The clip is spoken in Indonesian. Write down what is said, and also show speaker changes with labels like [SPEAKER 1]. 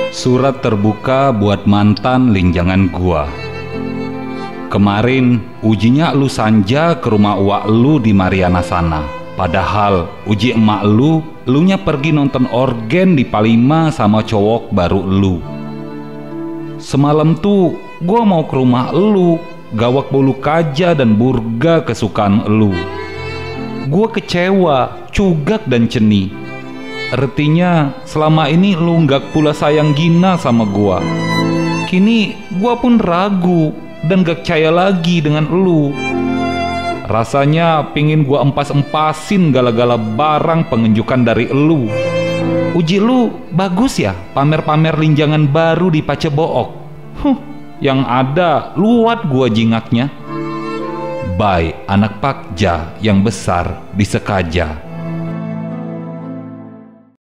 [SPEAKER 1] Surat terbuka buat mantan linjangan gua. Kemarin ujinya lu sanja ke rumah uak lu di Mariana sana. Padahal uji emak lu nya pergi nonton organ di Palima sama cowok baru lu. Semalam tuh gua mau ke rumah lu, gawak bolu kaja dan burga kesukaan lu. Gua kecewa, cugak dan ceni. Artinya selama ini lu nggak pula sayang gina sama gua. Kini gua pun ragu dan gak percaya lagi dengan lu. Rasanya pingin gua empas-empasin gala-gala barang penunjukan dari lu. Uji lu bagus ya, pamer-pamer linjangan baru di Pacebook. Yang ada luat gua jingaknya. By anak Pakja yang besar di Sekaja.